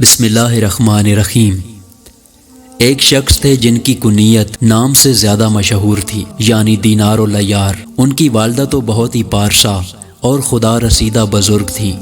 بسم اللہ الرحمن الرحیم۔ ایک شخص تھے جن کی کنیت نام سے زیادہ مشہور تھی، یعنی دینار و لیار۔ ان کی والدہ تو بہت ہی پارسا اور خدا رسیدہ بزرگ تھیں،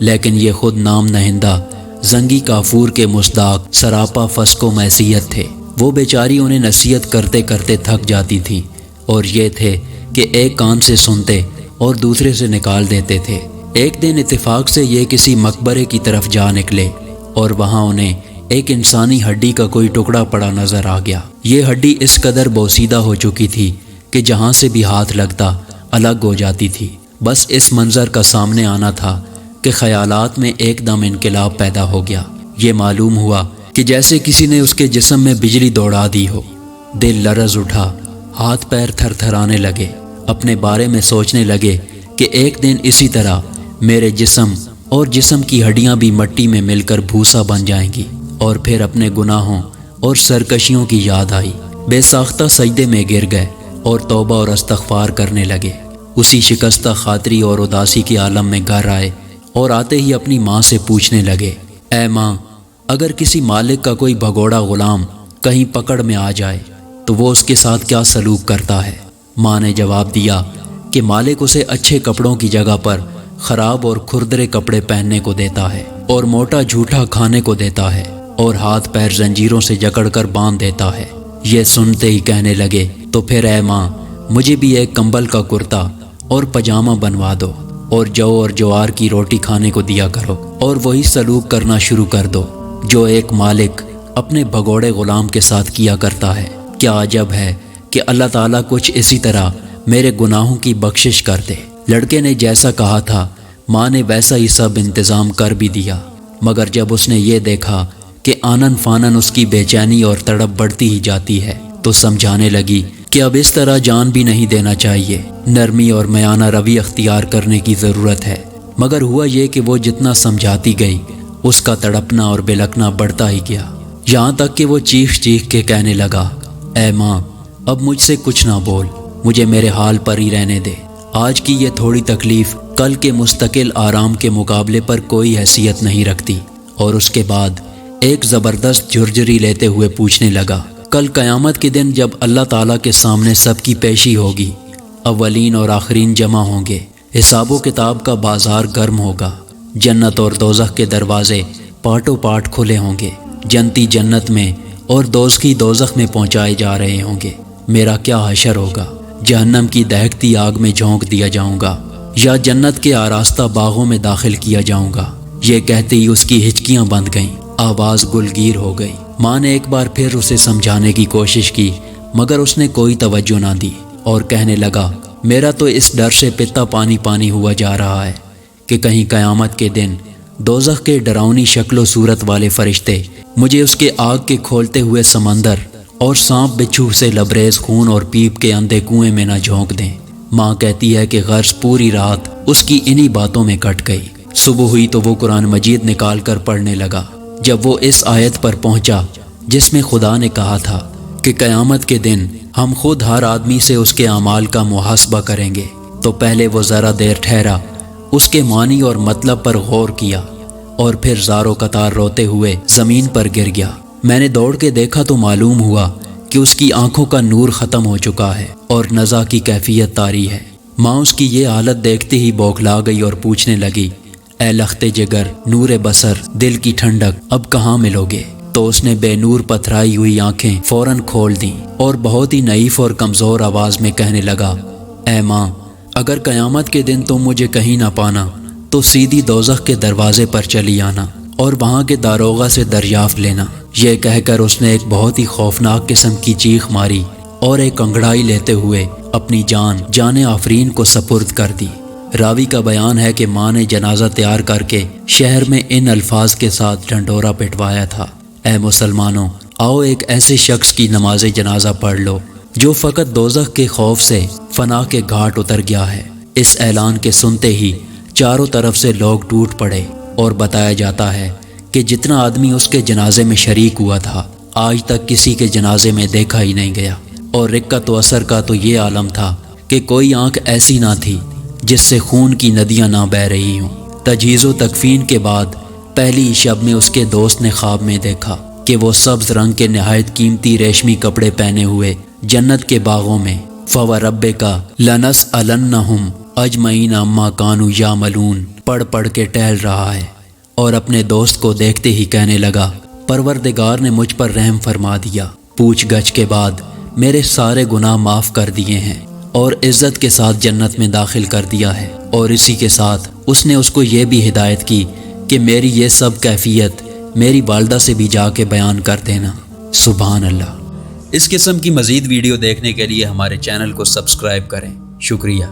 لیکن یہ خود نام نہندہ زنگی کافور کے مصداق سراپا فسق و معصیت تھے۔ وہ بیچاری انہیں نصیحت کرتے کرتے تھک جاتی تھیں، اور یہ تھے کہ ایک کان سے سنتے اور دوسرے سے نکال دیتے تھے۔ ایک دن اتفاق سے یہ کسی مقبرے کی طرف جا نکلے اور وہاں انہیں ایک انسانی ہڈی کا کوئی ٹکڑا پڑا نظر آ گیا۔ یہ ہڈی اس قدر بوسیدہ ہو چکی تھی کہ جہاں سے بھی ہاتھ لگتا الگ ہو جاتی تھی۔ بس اس منظر کا سامنے آنا تھا کہ خیالات میں ایک دم انقلاب پیدا ہو گیا۔ یہ معلوم ہوا کہ جیسے کسی نے اس کے جسم میں بجلی دوڑا دی ہو۔ دل لرز اٹھا، ہاتھ پیر تھر تھرانے لگے۔ اپنے بارے میں سوچنے لگے کہ ایک دن اسی طرح میرے جسم اور جسم کی ہڈیاں بھی مٹی میں مل کر بھوسا بن جائیں گی۔ اور پھر اپنے گناہوں اور سرکشیوں کی یاد آئی۔ بے ساختہ سجدے میں گر گئے اور توبہ اور استغفار کرنے لگے۔ اسی شکستہ خاطری اور اداسی کے عالم میں گھر آئے اور آتے ہی اپنی ماں سے پوچھنے لگے، اے ماں، اگر کسی مالک کا کوئی بھگوڑا غلام کہیں پکڑ میں آ جائے تو وہ اس کے ساتھ کیا سلوک کرتا ہے؟ ماں نے جواب دیا کہ مالک اسے اچھے کپڑوں کی جگہ پر خراب اور کھردرے کپڑے پہننے کو دیتا ہے، اور موٹا جھوٹا کھانے کو دیتا ہے، اور ہاتھ پیر زنجیروں سے جکڑ کر باندھ دیتا ہے۔ یہ سنتے ہی کہنے لگے، تو پھر اے ماں، مجھے بھی ایک کمبل کا کرتا اور پجامہ بنوا دو، اور جو اور جوار کی روٹی کھانے کو دیا کرو، اور وہی سلوک کرنا شروع کر دو جو ایک مالک اپنے بھگوڑے غلام کے ساتھ کیا کرتا ہے۔ کیا عجب ہے کہ اللہ تعالیٰ کچھ اسی طرح میرے گناہوں کی بخشش کر دے۔ لڑکے نے جیسا کہا تھا ماں نے ویسا ہی سب انتظام کر بھی دیا، مگر جب اس نے یہ دیکھا کہ آنن فانن اس کی بے چینی اور تڑپ بڑھتی ہی جاتی ہے تو سمجھانے لگی کہ اب اس طرح جان بھی نہیں دینا چاہیے، نرمی اور میانہ روی اختیار کرنے کی ضرورت ہے۔ مگر ہوا یہ کہ وہ جتنا سمجھاتی گئی اس کا تڑپنا اور بلکنا بڑھتا ہی گیا، یہاں تک کہ وہ چیخ چیخ کے کہنے لگا، اے ماں، اب مجھ سے کچھ نہ بول، مجھے میرے حال پر ہی رہنے دے۔ آج کی یہ تھوڑی تکلیف کل کے مستقل آرام کے مقابلے پر کوئی حیثیت نہیں رکھتی۔ اور اس کے بعد ایک زبردست جھرجھری لیتے ہوئے پوچھنے لگا، کل قیامت کے دن جب اللہ تعالیٰ کے سامنے سب کی پیشی ہوگی، اولین اور آخرین جمع ہوں گے، حساب و کتاب کا بازار گرم ہوگا، جنت اور دوزخ کے دروازے پاٹوں پاٹ کھلے ہوں گے، جنتی جنت میں اور دوزخی دوزخ میں پہنچائے جا رہے ہوں گے، میرا کیا حشر ہوگا؟ جہنم کی دہکتی آگ میں جھونک دیا جاؤں گا یا جنت کے آراستہ باغوں میں داخل کیا جاؤں گا۔ یہ کہتے ہی اس کی ہچکیاں بند گئیں، آواز گلگیر ہو گئی۔ ماں نے ایک بار پھر اسے سمجھانے کی کوشش کی، مگر اس نے کوئی توجہ نہ دی اور کہنے لگا، میرا تو اس ڈر سے پتا پانی پانی ہوا جا رہا ہے کہ کہیں قیامت کے دن دوزخ کے ڈراؤنی شکل و صورت والے فرشتے مجھے اس کے آگ کے کھولتے ہوئے سمندر اور سانپ بچھو سے لبریز خون اور پیپ کے اندھے کنویں میں نہ جھونک دیں۔ ماں کہتی ہے کہ غرض پوری رات اس کی انہی باتوں میں کٹ گئی۔ صبح ہوئی تو وہ قرآن مجید نکال کر پڑھنے لگا۔ جب وہ اس آیت پر پہنچا جس میں خدا نے کہا تھا کہ قیامت کے دن ہم خود ہر آدمی سے اس کے اعمال کا محاسبہ کریں گے، تو پہلے وہ ذرا دیر ٹھہرا، اس کے معنی اور مطلب پر غور کیا، اور پھر زار و قطار روتے ہوئے زمین پر گر گیا۔ میں نے دوڑ کے دیکھا تو معلوم ہوا کہ اس کی آنکھوں کا نور ختم ہو چکا ہے اور نزع کی کیفیت طاری ہے۔ ماں اس کی یہ حالت دیکھتے ہی بوکھلا گئی اور پوچھنے لگی، اے لخت جگر، نور بصر، دل کی ٹھنڈک، اب کہاں ملو گے؟ تو اس نے بے نور پتھرائی ہوئی آنکھیں فوراً کھول دیں اور بہت ہی نحیف اور کمزور آواز میں کہنے لگا، اے ماں، اگر قیامت کے دن تم مجھے کہیں نہ پانا تو سیدھی دوزخ کے دروازے پر چلی آنا اور وہاں کے داروغہ سے دریافت لینا۔ یہ کہہ کر اس نے ایک بہت ہی خوفناک قسم کی چیخ ماری اور ایک انگڑائی لیتے ہوئے اپنی جان آفرین کو سپرد کر دی۔ راوی کا بیان ہے کہ ماں نے جنازہ تیار کر کے شہر میں ان الفاظ کے ساتھ ڈھنڈورا پٹوایا تھا، اے مسلمانوں، آؤ ایک ایسے شخص کی نماز جنازہ پڑھ لو جو فقط دوزخ کے خوف سے فنا کے گھاٹ اتر گیا ہے۔ اس اعلان کے سنتے ہی چاروں طرف سے لوگ ٹوٹ پڑے، اور بتایا جاتا ہے کہ جتنا آدمی اس کے جنازے میں شریک ہوا تھا آج تک کسی کے جنازے میں دیکھا ہی نہیں گیا۔ اور رقت و اثر کا تو یہ عالم تھا کہ کوئی آنکھ ایسی نہ تھی جس سے خون کی ندیاں نہ بہہ رہی ہوں۔ تجہیز و تکفین کے بعد پہلی شب میں اس کے دوست نے خواب میں دیکھا کہ وہ سبز رنگ کے نہایت قیمتی ریشمی کپڑے پہنے ہوئے جنت کے باغوں میں فَوَرَبِّكَ لَنَسْأَلَنَّهُمْ أَجْمَعِينَ عَمَّا كَانُوا يَعْمَلُونَ پڑھ کے ٹہل رہا ہے اور اپنے دوست کو دیکھتے ہی کہنے لگا پروردگار نے مجھ پر رحم فرما دیا، پوچھ گچھ کے بعد میرے سارے گناہ معاف کر دیے ہیں اور عزت کے ساتھ جنت میں داخل کر دیا ہے۔ اور اسی کے ساتھ اس نے اس کو یہ بھی ہدایت کی کہ میری یہ سب کیفیت میری والدہ سے بھی جا کے بیان کر دینا۔ سبحان اللہ۔ اس قسم کی مزید ویڈیو دیکھنے کے لیے ہمارے چینل کو سبسکرائب کریں۔ شکریہ۔